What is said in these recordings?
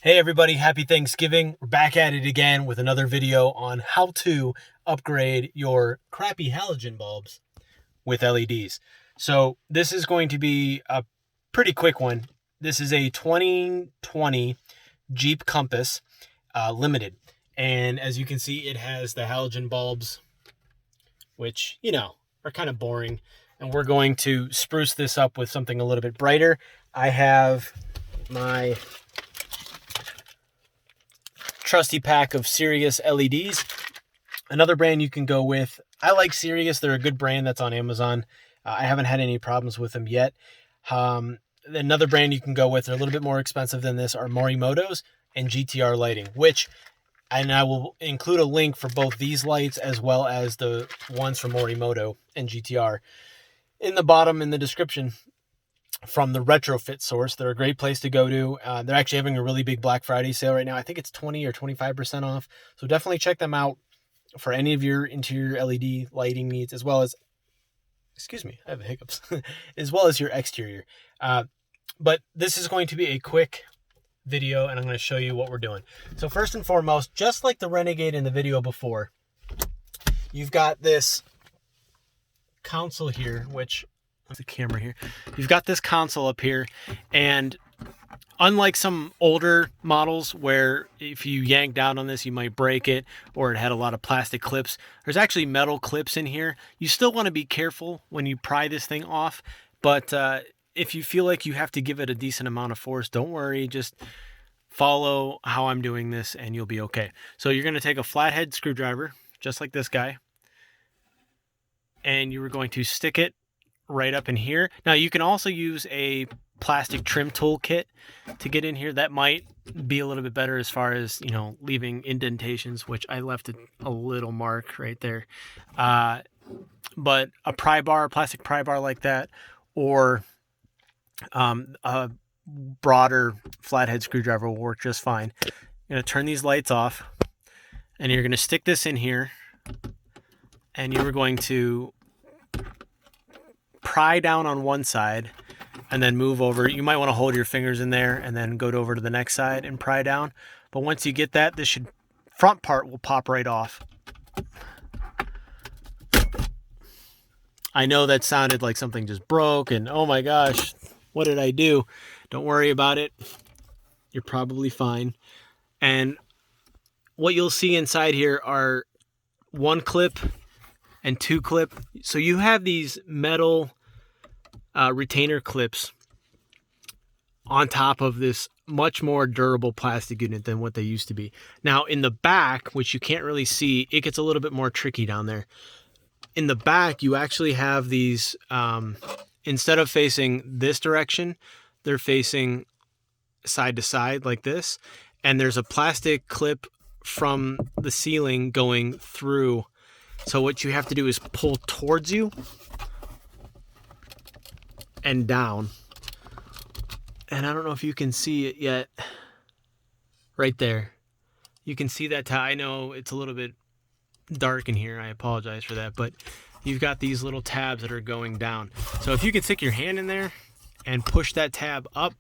Hey everybody, happy Thanksgiving. We're back at it again with another video on how to upgrade your crappy halogen bulbs with LEDs. So this is going to be a pretty quick one. This is a 2020 Jeep Compass Limited. And as you can see, it has the halogen bulbs, which, are kind of boring. And we're going to spruce this up with something a little bit brighter. I have my trusty pack of Sirus LEDs. Another brand you can go with. I like Sirus. They're a good brand that's on Amazon. I haven't had any problems with them yet. Another brand you can go with, they're a little bit more expensive than this, are Morimotto's and GTR lighting, and I will include a link for both these lights as well as the ones from Morimotto and GTR in the bottom in the description from the retrofit source. They're a great place to go to. They're actually having a really big Black Friday sale right now. I think it's 20 or 25% off. So definitely check them out for any of your interior LED lighting needs, as well as, excuse me, I have the hiccups, as well as your exterior. But this is going to be a quick video and I'm going to show you what we're doing. So first and foremost, just like the Renegade in the video before, you've got this console here, which the camera here. You've got this console up here, and unlike some older models where if you yank down on this you might break it, or it had a lot of plastic clips, there's actually metal clips in here. You still want to be careful when you pry this thing off, but if you feel like you have to give it a decent amount of force, don't worry, just follow how I'm doing this and you'll be okay. So you're going to take a flathead screwdriver, just like this guy, and you were going to stick it right up in here. Now you can also use a plastic trim tool kit to get in here. That might be a little bit better as far as, leaving indentations, which I left a little mark right there. But a plastic pry bar like that, or a broader flathead screwdriver will work just fine. You're going to turn these lights off, and you're going to stick this in here, and you are going to pry down on one side and then move over. You might want to hold your fingers in there and then go over to the next side and pry down. But once you get that, this front part will pop right off. I know that sounded like something just broke and oh my gosh, what did I do? Don't worry about it. You're probably fine. And what you'll see inside here are 1 clip and 2 clip. So you have these metal retainer clips on top of this much more durable plastic unit than what they used to be. Now in the back, which you can't really see, it gets a little bit more tricky down there. In the back, you actually have these, instead of facing this direction, they're facing side to side like this. And there's a plastic clip from the ceiling going through. So what you have to do is pull towards you and down. And I don't know if you can see it yet. Right there. You can see that. I know it's a little bit dark in here. I apologize for that. But you've got these little tabs that are going down. So if you can stick your hand in there and push that tab up,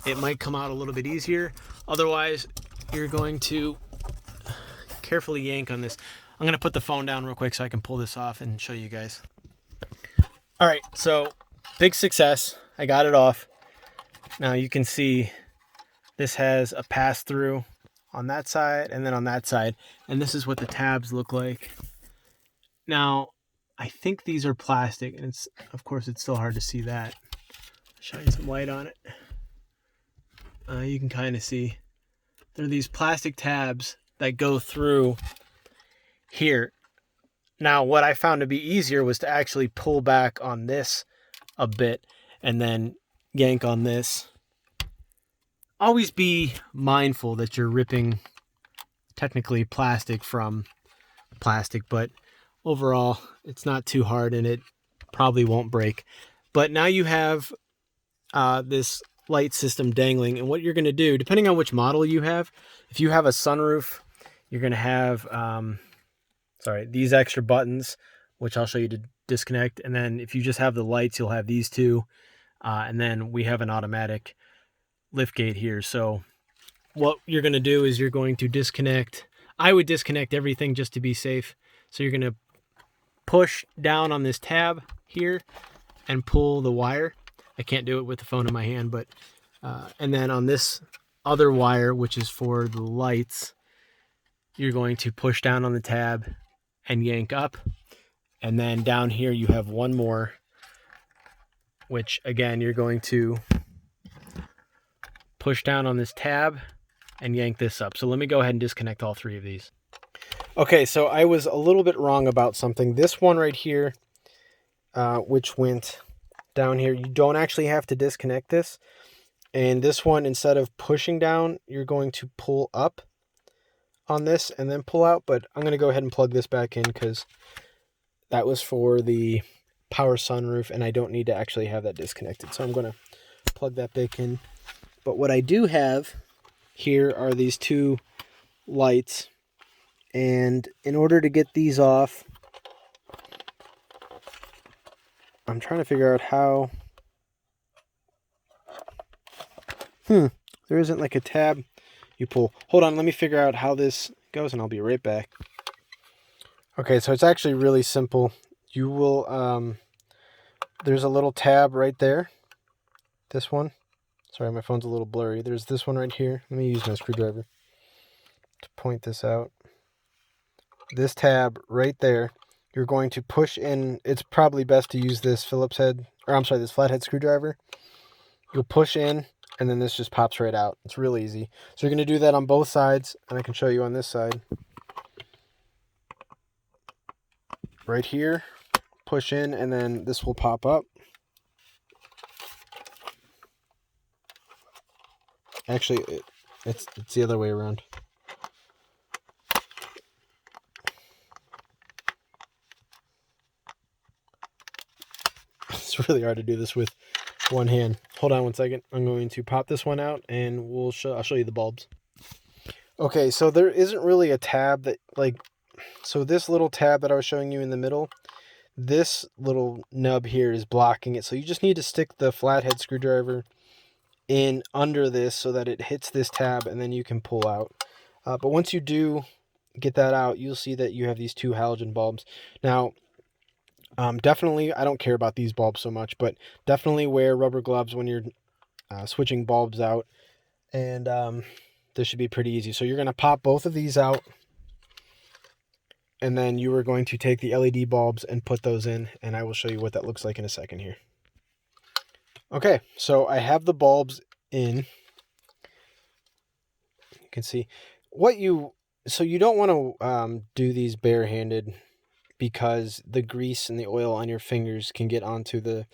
it might come out a little bit easier. Otherwise, you're going to carefully yank on this. I'm going to put the phone down real quick so I can pull this off and show you guys. All right, so big success. I got it off. Now you can see this has a pass-through on that side and then on that side. And this is what the tabs look like. Now, I think these are plastic, and of course it's still hard to see that. Shine some light on it. You can kind of see. There are these plastic tabs that go through here. Now, what I found to be easier was to actually pull back on this a bit and then yank on this. Always be mindful that you're ripping technically plastic from plastic, but overall it's not too hard and it probably won't break. But now you have this light system dangling, and what you're going to do, depending on which model you have, if you have a sunroof, you're going to have these extra buttons, which I'll show you to disconnect. And then if you just have the lights, you'll have these two. And then we have an automatic lift gate here. So what you're going to do is you're going to disconnect. I would disconnect everything just to be safe. So you're going to push down on this tab here and pull the wire. I can't do it with the phone in my hand, but and then on this other wire, which is for the lights, you're going to push down on the tab and yank up. And then down here you have one more, which again, you're going to push down on this tab and yank this up. So let me go ahead and disconnect all three of these. Okay, so I was a little bit wrong about something. This one right here, which went down here, you don't actually have to disconnect this. And this one, instead of pushing down, you're going to pull up on this and then pull out. But I'm going to go ahead and plug this back in because that was for the power sunroof and I don't need to actually have that disconnected. So I'm going to plug that back in. But what I do have here are these two lights. And in order to get these off, I'm trying to figure out how... there isn't like a tab you pull. Hold on, let me figure out how this goes and I'll be right back. Okay, so it's actually really simple. You will, there's a little tab right there. This one. Sorry, my phone's a little blurry. There's this one right here. Let me use my screwdriver to point this out. This tab right there, you're going to push in. It's probably best to use this Phillips head, or I'm sorry, this flathead screwdriver. You'll push in, and then this just pops right out. It's real easy. So you're going to do that on both sides, and I can show you on this side. Right here, push in, and then this will pop up. Actually, it's the other way around. It's really hard to do this with one hand. Hold on one second. I'm going to pop this one out and I'll show you the bulbs. Okay, so there isn't really a tab that so this little tab that I was showing you in the middle, this little nub here is blocking it. So you just need to stick the flathead screwdriver in under this so that it hits this tab and then you can pull out. But once you do get that out, you'll see that you have these two halogen bulbs. Now, definitely, I don't care about these bulbs so much, but definitely wear rubber gloves when you're switching bulbs out. And this should be pretty easy. So you're going to pop both of these out. And then you are going to take the LED bulbs and put those in. And I will show you what that looks like in a second here. Okay, so I have the bulbs in. You can see so you don't want to do these barehanded, because the grease and the oil on your fingers can get onto the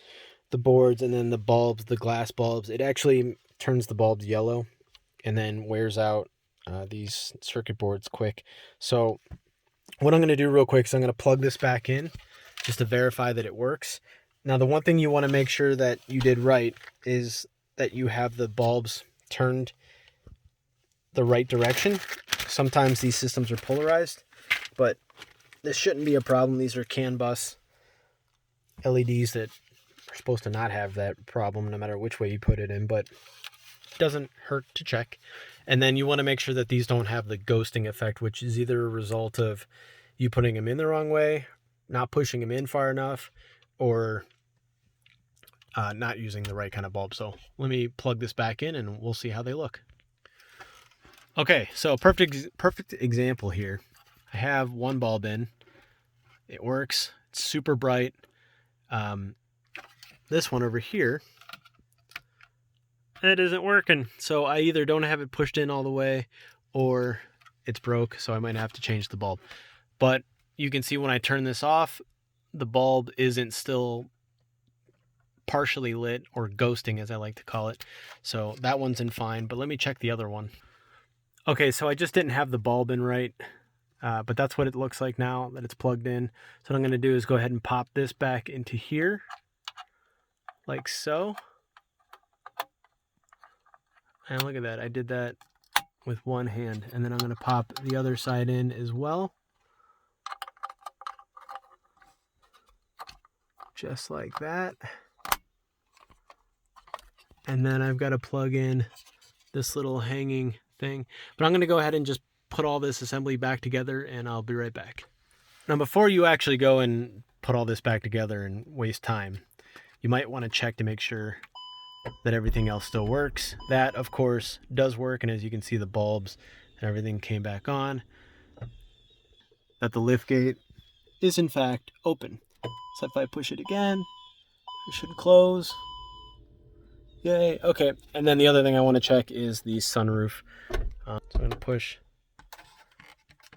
boards, and then the bulbs, the glass bulbs, it actually turns the bulbs yellow and then wears out these circuit boards quick. So what I'm going to do real quick is I'm going to plug this back in just to verify that it works. Now, the one thing you want to make sure that you did right is that you have the bulbs turned the right direction. Sometimes these systems are polarized, but this shouldn't be a problem. These are CAN bus LEDs that are supposed to not have that problem no matter which way you put it in, but it doesn't hurt to check. And then you want to make sure that these don't have the ghosting effect, which is either a result of you putting them in the wrong way, not pushing them in far enough, or not using the right kind of bulb. So let me plug this back in and we'll see how they look. Okay, so perfect example here. I have one bulb in. It works. It's super bright. This one over here, it isn't working. So I either don't have it pushed in all the way or it's broke, so I might have to change the bulb. But you can see when I turn this off, the bulb isn't still partially lit, or ghosting as I like to call it. So that one's in fine, but let me check the other one. Okay, so I just didn't have the bulb in right, but that's what it looks like now that it's plugged in. So what I'm going to do is go ahead and pop this back into here, like so. And look at that, I did that with one hand. And then I'm going to pop the other side in as well. Just like that. And then I've got to plug in this little hanging thing. But I'm going to go ahead and just put all this assembly back together, and I'll be right back. Now, before you actually go and put all this back together and waste time, you might want to check to make sure that everything else still works. That, of course, does work, and as you can see, the bulbs and everything came back on. That the lift gate is in fact open. So if I push it again, it should close. Yay. Okay, and then the other thing I want to check is the sunroof. So I'm going to push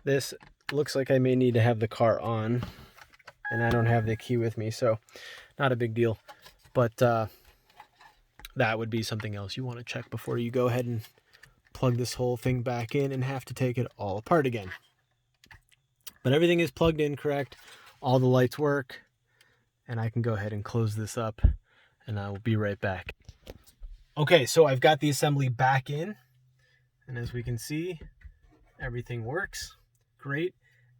this. Looks like I may need to have the car on, and I don't have the key with me, so not a big deal. But that would be something else you want to check before you go ahead and plug this whole thing back in and have to take it all apart again. But everything is plugged in correct. All the lights work, and I can go ahead and close this up, and I will be right back. Okay, so I've got the assembly back in, and as we can see, everything works great.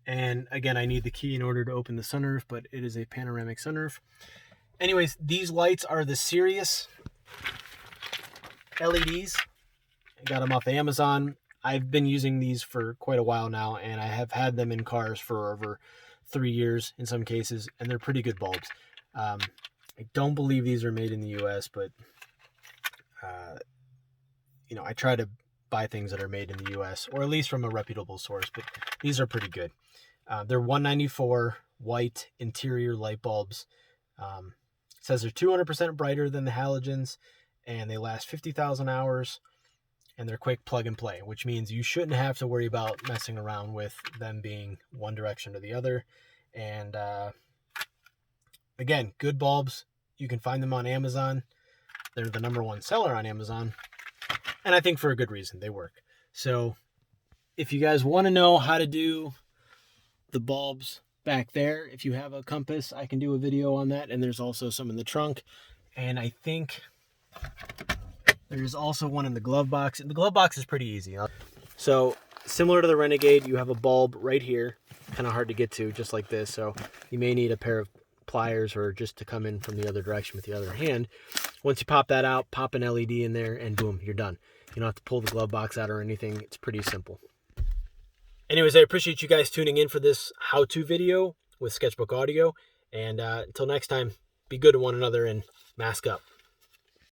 And again, I need the key in order to open the sunroof, but it is a panoramic sunroof. Anyways, these lights are the Sirus LEDs. I got them off Amazon. I've been using these for quite a while now, and I have had them in cars for over 3 years in some cases, and they're pretty good bulbs. I don't believe these are made in the US, but I try to buy things that are made in the US, or at least from a reputable source, but these are pretty good. They're $194 white interior light bulbs. It says they're 200% brighter than the halogens, and they last 50,000 hours, and they're quick plug and play, which means you shouldn't have to worry about messing around with them being one direction or the other. And again, good bulbs. You can find them on Amazon. They're the #1 seller on Amazon, and I think for a good reason. They work. So if you guys want to know how to do the bulbs back there, if you have a compass, I can do a video on that, and there's also some in the trunk, and I think there's also one in the glove box. The glove box is pretty easy. So similar to the Renegade, you have a bulb right here, kind of hard to get to, just like this, so you may need a pair of pliers or just to come in from the other direction with the other hand. Once you pop that out, pop an LED in there, and boom, you're done. You don't have to pull the glove box out or anything. It's pretty simple. Anyways, I appreciate you guys tuning in for this how-to video with Sketchbook Audio, and until next time, be good to one another and mask up.